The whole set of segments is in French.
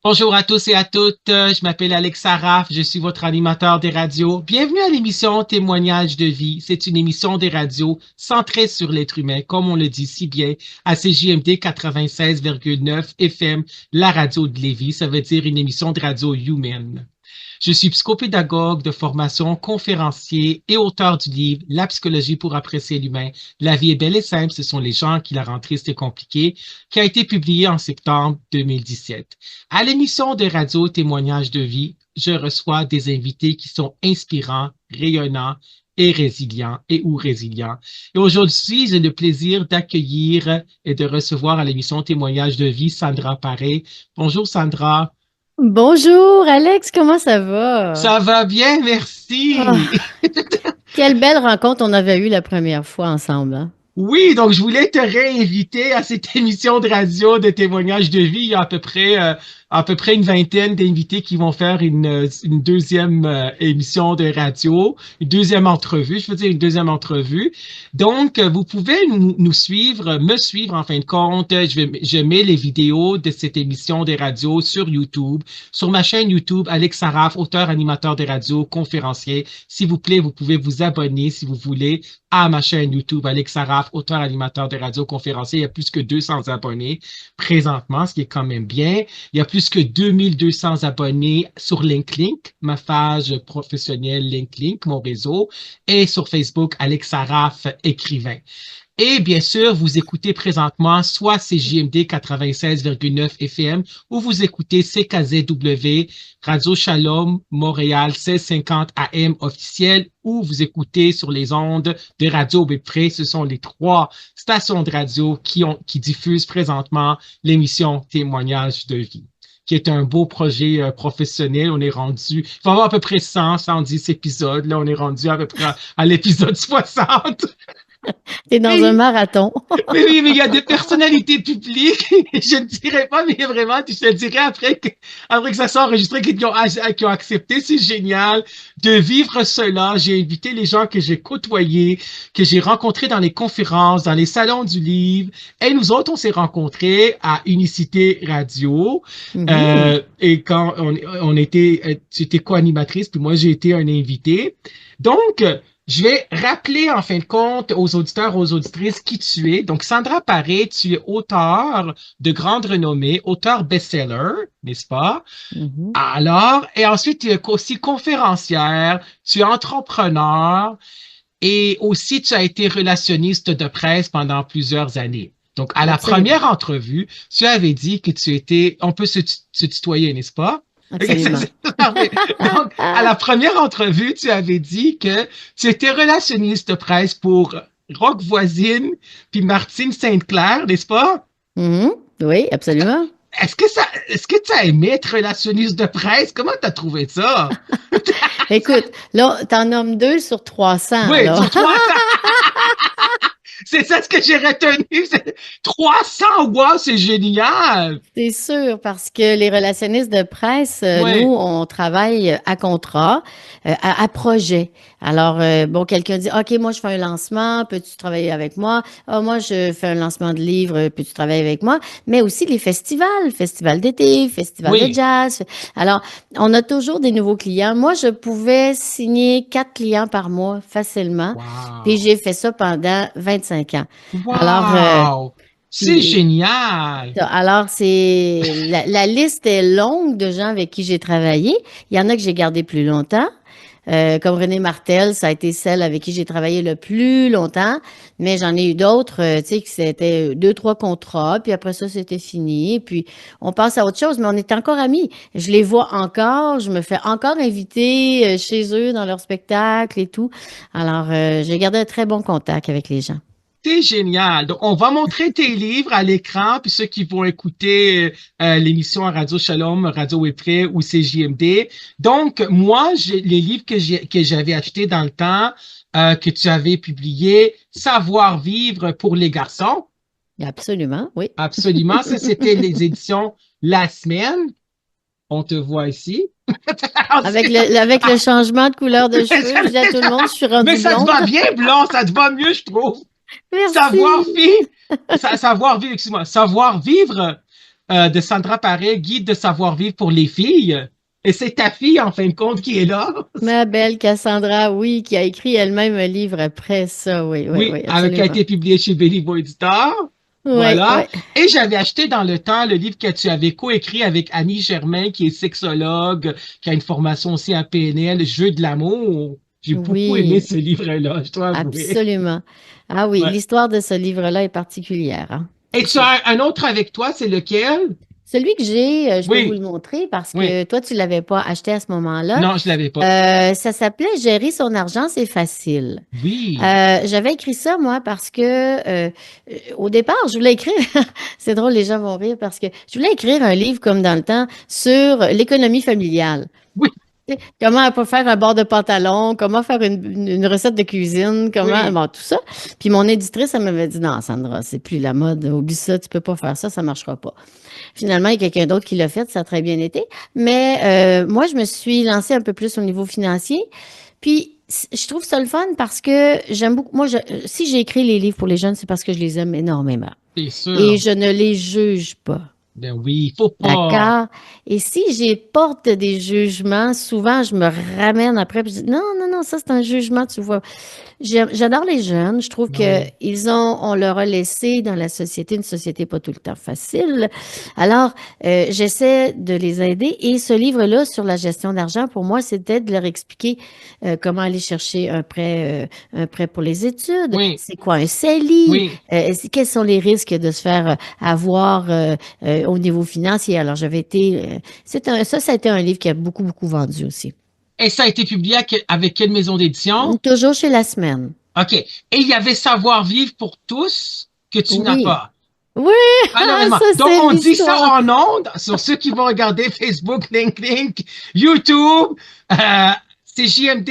Bonjour à tous et à toutes, je m'appelle Alex Saraf, je suis votre animateur des radios. Bienvenue à l'émission Témoignages de vie. C'est une émission des radios centrée sur l'être humain, comme on le dit si bien, à CJMD 96,9 FM, la radio de Lévis. Ça veut dire une émission de radio humaine. Je suis psychopédagogue de formation, conférencier et auteur du livre La psychologie pour apprécier l'humain. La vie est belle et simple, ce sont les gens qui la rendent triste et compliquée, qui a été publié en septembre 2017. À l'émission de radio Témoignages de vie, je reçois des invités qui sont inspirants, rayonnants et résilients et ou résilients. Et aujourd'hui, j'ai le plaisir d'accueillir et de recevoir à l'émission Témoignages de vie Sandra Paré. Bonjour Sandra. Bonjour Alex, comment ça va? Ça va bien, Ah, merci. quelle belle rencontre on avait eue la première fois ensemble, hein? Oui, donc je voulais te réinviter à cette émission de radio de témoignages de vie. Il y a à peu près une vingtaine d'invités qui vont faire une deuxième émission de radio, une deuxième entrevue, je veux dire une deuxième entrevue. Donc, vous pouvez nous suivre, me suivre en fin de compte. Je mets les vidéos de cette émission de radio sur YouTube, sur ma chaîne YouTube, Alex Saraf, auteur, animateur de radio, conférencier. S'il vous plaît, vous pouvez vous abonner si vous voulez à ma chaîne YouTube, Alex Saraf, auteur, animateur de radio, conférencier. Il y a plus que 200 abonnés présentement, ce qui est quand même bien. Il y a plus que 2200 abonnés sur LinkedIn, ma page professionnelle LinkedIn, mon réseau, et sur Facebook, Alex Saraf, écrivain. Et bien sûr, vous écoutez présentement soit CJMD 96,9 FM ou vous écoutez CKZW, Radio Shalom, Montréal 1650 AM officiel ou vous écoutez sur les ondes de Radio Bépré. Ce sont les trois stations de radio qui diffusent présentement l'émission Témoignages de vie, qui est un beau projet professionnel. On est rendu, il va y avoir à peu près 110 épisodes. Là, on est rendu à peu près à l'épisode 60. T'es dans un Mais marathon. mais il y a des personnalités publiques, je ne dirais pas, mais vraiment, je te dirais après que ça soit enregistré, qui ont accepté, c'est génial de vivre cela. J'ai invité les gens que j'ai côtoyés, que j'ai rencontrés dans les conférences, dans les salons du livre, et nous autres, on s'est rencontrés à Unicité Radio, Mhm. et quand on était, tu étais co-animatrice, puis moi, j'ai été un invité. Donc, je vais rappeler en fin de compte aux auditeurs, aux auditrices qui tu es. Donc, Sandra Paré, tu es auteur de grande renommée, auteur best-seller, n'est-ce pas? Mhm. Alors, et ensuite, tu es aussi conférencière, tu es entrepreneur et aussi tu as été relationniste de presse pendant plusieurs années. Donc, à la Absolument. première entrevue, tu avais dit que tu étais, on peut se tutoyer, n'est-ce pas? Ok, Absolument. c'est parfait. Donc, à la première entrevue, tu avais dit que tu étais relationniste de presse pour Rock Voisine puis Martine Sainte-Claire, n'est-ce pas? Mhm. Oui, absolument. Est-ce que tu as aimé être relationniste de presse? Comment tu as trouvé ça? Écoute, là, t'en nommes 2 sur 300, Oui, là. sur 300. C'est ça ce que j'ai retenu. 300, wow, c'est génial. C'est sûr, parce que les relationnistes de presse, nous, Oui, on travaille à contrat, à projet. Alors, bon, quelqu'un dit, OK, moi, je fais un lancement, peux-tu travailler avec moi? Ah, moi, je fais un lancement de livre, peux-tu travailler avec moi? Mais aussi les festivals, festival d'été, festival de oui. jazz. Alors, on a toujours des nouveaux clients. Moi, je pouvais signer 4 clients par mois facilement, puis Wow. j'ai fait ça pendant 25 ans. Alors, Wow. C'est puis génial. alors, la liste est longue de gens avec qui j'ai travaillé. Il y en a que j'ai gardé plus longtemps. Comme Renée Martel, ça a été celle avec qui j'ai travaillé le plus longtemps. Mais j'en ai eu d'autres, tu sais, que c'était 2, 3 contrats. Puis après ça, c'était fini. Puis on passe à autre chose, mais on est encore amis. Je les vois encore. Je me fais encore inviter chez eux dans leur spectacle et tout. Alors, j'ai gardé un très bon contact avec les gens. C'est génial. Donc, on va montrer tes livres à l'écran, puis ceux qui vont écouter l'émission à Radio Shalom, Radio Webpré ou CJMD. Donc, moi, les livres que j'avais achetés dans le temps, que tu avais publiés, Savoir vivre pour les garçons. Absolument, oui. Absolument. Ça, c'était les éditions La Semaine. On te voit ici. Avec le changement de couleur de cheveux, je dis à tout le monde, je suis Mais rendue ça te blonde. va bien, blanc. Ça te va mieux, je trouve. Savoir Merci. vivre. Savoir vivre, excuse-moi. Savoir vivre de Sandra Paré, Guide de savoir-vivre pour les filles. Et c'est ta fille, en fin de compte, qui est là. Ma belle Cassandra, oui, qui a écrit elle-même un livre après ça. Oui, oui, Oui, oui, qui a absolument. été publié chez Béliveau Éditeur. Oui, Voilà. oui, Et j'avais acheté dans le temps le livre que tu avais coécrit avec Annie Germain, qui est sexologue, qui a une formation aussi à PNL, Jeu de l'amour. J'ai beaucoup aimé oui, ce livre-là, je dois avouer. absolument. Ah oui, Ouais. l'histoire de ce livre-là est particulière, hein, Et c'est tu sûr. as un autre avec toi, c'est lequel? Celui que j'ai, je peux vous le Oui, montrer parce oui. que toi, tu l'avais pas acheté à ce moment-là. Non, je l'avais pas. Ça s'appelait Gérer son argent, c'est facile. Oui, J'avais écrit ça, moi, parce que au départ, je voulais écrire, c'est drôle, les gens vont rire, parce que je voulais écrire un livre comme dans le temps sur l'économie familiale. oui, Tu sais, comment pas faire un bord de pantalon, comment faire une recette de cuisine, comment, oui. bon, tout ça. Puis mon éditrice, elle m'avait dit, non, Sandra, c'est plus la mode, oublie ça, tu peux pas faire ça, ça marchera pas. Finalement, il y a quelqu'un d'autre qui l'a fait, ça a très bien été. Mais moi, je me suis lancée un peu plus au niveau financier. Puis, je trouve ça le fun parce que j'aime beaucoup. Moi, si j'ai écrit les livres pour les jeunes, c'est parce que je les aime énormément. C'est Et sûr. je ne les juge pas. Ben oui, il faut pas. D'accord. Et si j'ai porte des jugements, souvent je me ramène après et je dis non, non, non, ça c'est un jugement, tu vois. J'adore les jeunes. Je trouve Ben que oui. on leur a laissé dans la société une société pas tout le temps facile. Alors, j'essaie de les aider. Et ce livre-là sur la gestion d'argent, pour moi, c'était de leur expliquer comment aller chercher un prêt pour les études. Oui, C'est quoi un CELI? oui. Quels sont les risques de se faire avoir au niveau financier? Alors, j'avais été, ça a été un livre qui a beaucoup, beaucoup vendu aussi. Et ça a été publié avec quelle maison d'édition? Toujours chez La Semaine. OK. Et il y avait Savoir-vivre pour tous que tu n'as Oui. pas. Oui, Malheureusement. ça Donc, c'est on dit ça l'histoire. en ondes sur ceux qui vont regarder Facebook, LinkedIn, YouTube, euh, c'est JMD,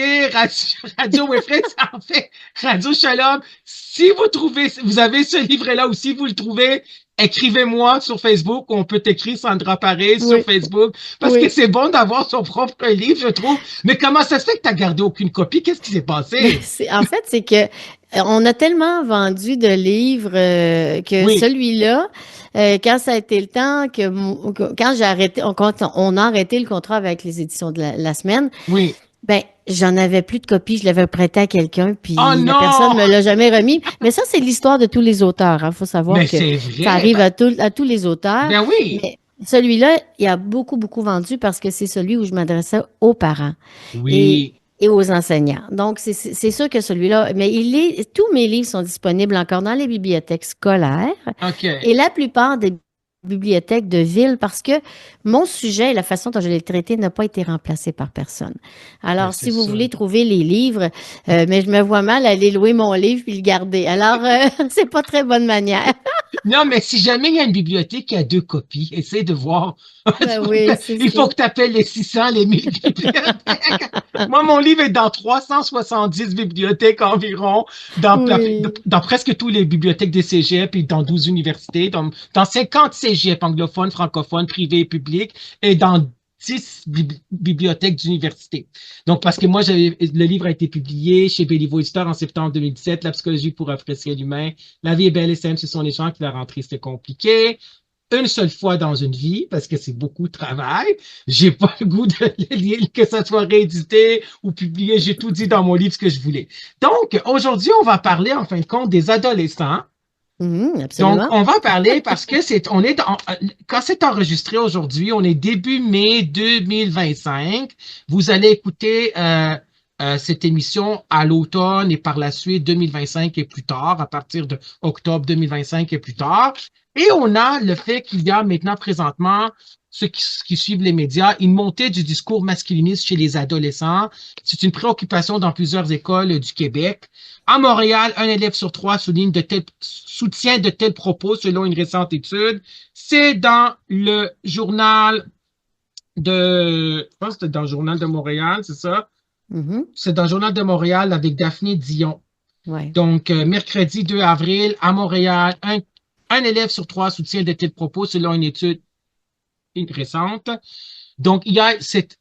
Radio Wefred, ça en fait Radio Shalom. Si vous trouvez, vous avez ce livre-là ou si vous le trouvez, écrivez-moi sur Facebook. On peut t'écrire Sandra Paris sur Oui, Facebook parce que oui. c'est bon d'avoir son propre livre, je trouve. Mais comment ça se fait que tu n'as gardé aucune copie? Qu'est-ce qui s'est Mais passé? en fait, c'est que on a tellement vendu de livres que Oui, celui-là, quand ça a été le temps quand j'ai arrêté, quand on a arrêté le contrat avec les éditions de la semaine, oui. ben j'en avais plus de copies, je l'avais prêté à quelqu'un, Oh puis la personne non! me l'a jamais remis. Mais ça, c'est l'histoire de tous les auteurs. Il faut savoir Mais que c'est ça vrai. arrive à tous les auteurs. Ben oui. Mais celui-là, il a beaucoup, beaucoup vendu parce que c'est celui où je m'adressais aux parents et, Oui. et aux enseignants. Donc, c'est sûr que celui-là, mais tous mes livres sont disponibles encore dans les bibliothèques scolaires OK. et la plupart des bibliothèques de ville parce que mon sujet et la façon dont je l'ai traité n'a pas été remplacé par personne. Ben Alors, c'est si vous ça. voulez trouver les livres, mais je me vois mal aller louer mon livre puis le garder. Alors, c'est pas très bonne manière. Non, mais si jamais il y a une bibliothèque qui a deux copies, essaie de voir. Ben oui, c'est Il faut ça. que tu appelles les 600, les 1000 bibliothèques. Moi, mon livre est dans 370 bibliothèques environ, Oui. dans presque toutes les bibliothèques des cégep et dans 12 universités, dans 50 cégep anglophones, francophones, privés et publics, et dans 10 bibliothèques d'université. Donc, parce que moi, le livre a été publié chez Béliveau Éditeur en septembre 2017, La psychologie pour apprécier l'humain. La vie est belle et simple, ce sont les gens qui la rentrée, c'était compliqué. Une seule fois dans une vie, parce que c'est beaucoup de travail. J'ai pas le goût de le lire, que ça soit réédité ou publié. J'ai tout dit dans mon livre ce que je voulais. Donc, aujourd'hui, on va parler, en fin de compte, des adolescents. Mhm, Donc, absolument. on va parler parce que quand c'est enregistré aujourd'hui, on est début mai 2025. Vous allez écouter cette émission à l'automne et par la suite 2025 et plus tard, à partir de octobre 2025 et plus tard. Et on a le fait qu'il y a maintenant présentement, ceux qui suivent les médias, une montée du discours masculiniste chez les adolescents. C'est une préoccupation dans plusieurs écoles du Québec. À Montréal, un élève sur trois soutient de tels propos selon une récente étude. C'est dans le journal je pense que c'est dans le journal de Montréal, c'est ça? Mhm, C'est dans le journal de Montréal avec Daphné Dion. ouais. Donc, mercredi 2 avril, à Montréal, un élève sur trois soutient de tels propos selon une étude récente. Donc, il y a c'est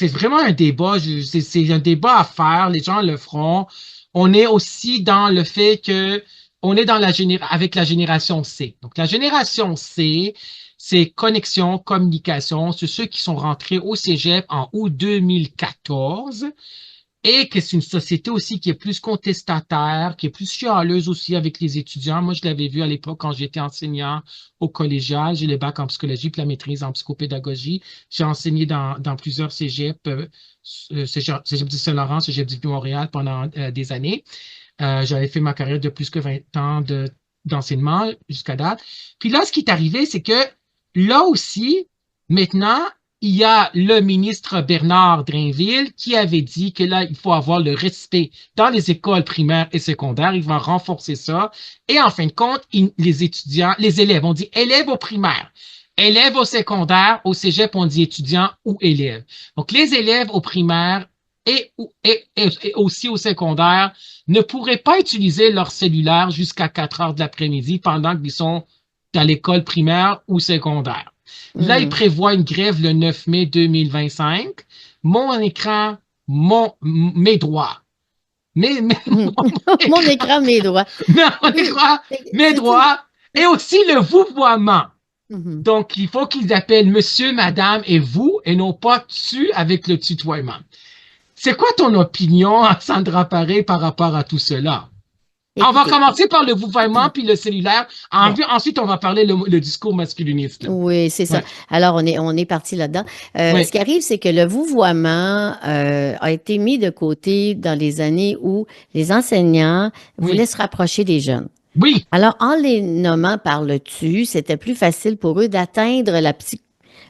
vraiment un débat. C'est un débat à faire. Les gens le feront. On est aussi dans le fait que on est avec la génération C. Donc, la génération C, c'est connexion, communication. C'est ceux qui sont rentrés au cégep en août 2014 et que c'est une société aussi qui est plus contestataire, qui est plus chialeuse aussi avec les étudiants. Moi, je l'avais vu à l'époque quand j'étais enseignant au collégial. J'ai le bac en psychologie puis la maîtrise en psychopédagogie. J'ai enseigné dans plusieurs cégeps, cégep du Saint-Laurent, cégep du Montréal pendant des années. J'avais fait ma carrière de plus que 20 ans d'enseignement jusqu'à date. Puis là, ce qui est arrivé, c'est que là aussi, maintenant, il y a le ministre Bernard Drinville qui avait dit que là, il faut avoir le respect dans les écoles primaires et secondaires. Il va renforcer ça. Et en fin de compte, les étudiants, les élèves, on dit élèves au primaire. Élèves au secondaire, au cégep, on dit étudiants ou élèves. Donc, les élèves au primaire et aussi au secondaire ne pourraient pas utiliser leur cellulaire jusqu'à 4 heures de l'après-midi pendant qu'ils sont dans l'école primaire ou secondaire. Là, il prévoit une grève le 9 mai 2025. Mon écran, mes droits. Mon écran, mes droits. Mon écran, mes droits. Et aussi le vouvoiement. Donc, il faut qu'ils appellent monsieur, madame et vous et non pas tu avec le tutoiement. C'est quoi ton opinion, Sandra Paré, par rapport à tout cela? Écoutez, on va commencer par le vouvoiement puis le cellulaire. Ensuite, on va parler le discours masculiniste. Oui, c'est ça. Alors, on est parti là-dedans. Ce qui arrive, c'est que le vouvoiement a été mis de côté dans les années où les enseignants voulaient se rapprocher des jeunes. Oui. Alors, en les nommant par le tu, c'était plus facile pour eux d'atteindre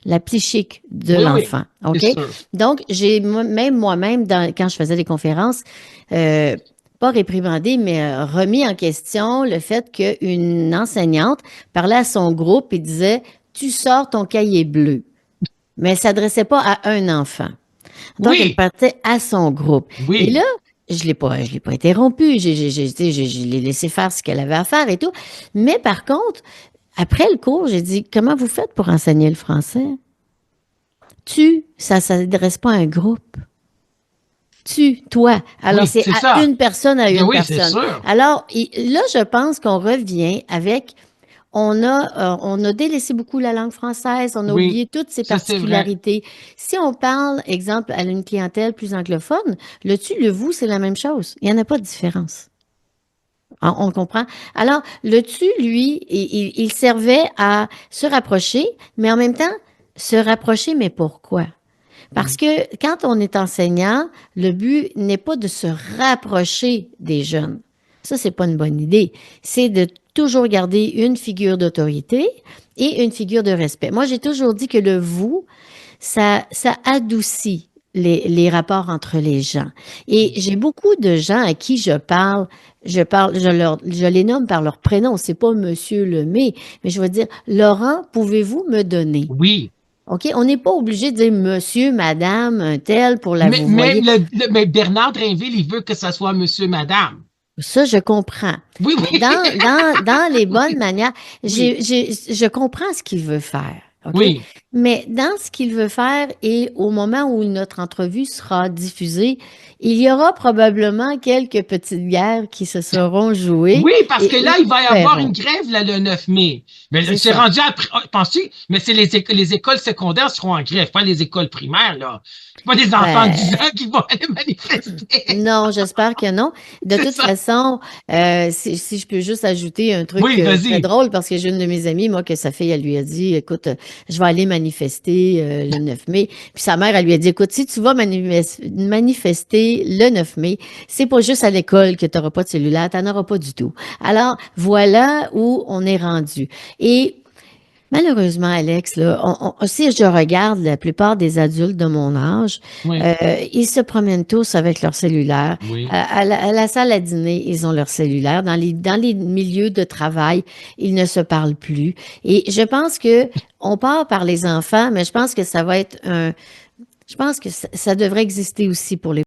la psychique de l'enfant. OK? Donc, j'ai moi-même, quand je faisais des conférences, pas réprimandé, mais remis en question le fait qu'une enseignante parlait à son groupe et disait « Tu sors ton cahier bleu ». Mais elle s'adressait pas à un enfant. Donc, elle partait à son groupe. Et là, je l'ai pas interrompu. Je l'ai laissé faire ce qu'elle avait à faire et tout. Mais par contre, après le cours, j'ai dit « Comment vous faites pour enseigner le français? » Ça s'adresse pas à un groupe. Toi. Alors, c'est à une personne à une personne. Sûr. Alors, là, je pense qu'on revient avec, on a délaissé beaucoup la langue française, on a oublié toutes ses particularités. Si on parle, exemple, à une clientèle plus anglophone, le tu, le vous, c'est la même chose. Il n'y en a pas de différence. On comprend. Alors, le tu, lui, il servait à se rapprocher, mais en même temps, se rapprocher, mais pourquoi? Parce que quand on est enseignant, le but n'est pas de se rapprocher des jeunes. Ça, c'est pas une bonne idée. C'est de toujours garder une figure d'autorité et une figure de respect. Moi, j'ai toujours dit que le vous, ça adoucit les rapports entre les gens. Et j'ai beaucoup de gens à qui je les nomme par leur prénom. C'est pas Monsieur Lemay, mais je veux dire, Laurent, pouvez-vous me donner? Oui. OK? On n'est pas obligé de dire monsieur, madame, un tel pour la vouvoyer. Mais Bernard Drinville, il veut que ça soit monsieur, madame. Ça, je comprends. Oui. Dans les bonnes manières, je comprends ce qu'il veut faire. Okay? Oui. Mais dans ce qu'il veut faire et au moment où notre entrevue sera diffusée, il y aura probablement quelques petites guerres qui se seront jouées. Oui, parce que là, il va y avoir une grève là, le 9 mai. Mais c'est rendu après. Penses-tu? Mais c'est les écoles secondaires seront en grève, pas les écoles primaires, là. C'est pas des enfants de 10 ans qui vont aller manifester. Non, j'espère que non. De toute façon, si je peux juste ajouter un truc très drôle, parce que j'ai une de mes amies, moi, que sa fille, elle lui a dit, écoute, je vais aller manifester le 9 mai. Puis sa mère, elle lui a dit, écoute, si tu vas manifester le 9 mai, c'est pas juste à l'école que tu n'auras pas de cellulaire, tu n'en auras pas du tout. Alors, voilà où on est rendu. Et malheureusement, Alex, là, si je regarde la plupart des adultes de mon âge, ils se promènent tous avec leur cellulaire. À la salle à dîner, ils ont leur cellulaire. Dans les milieux de travail, ils ne se parlent plus. Et je pense que on part par les enfants, mais je pense que ça va être je pense que ça devrait exister aussi pour les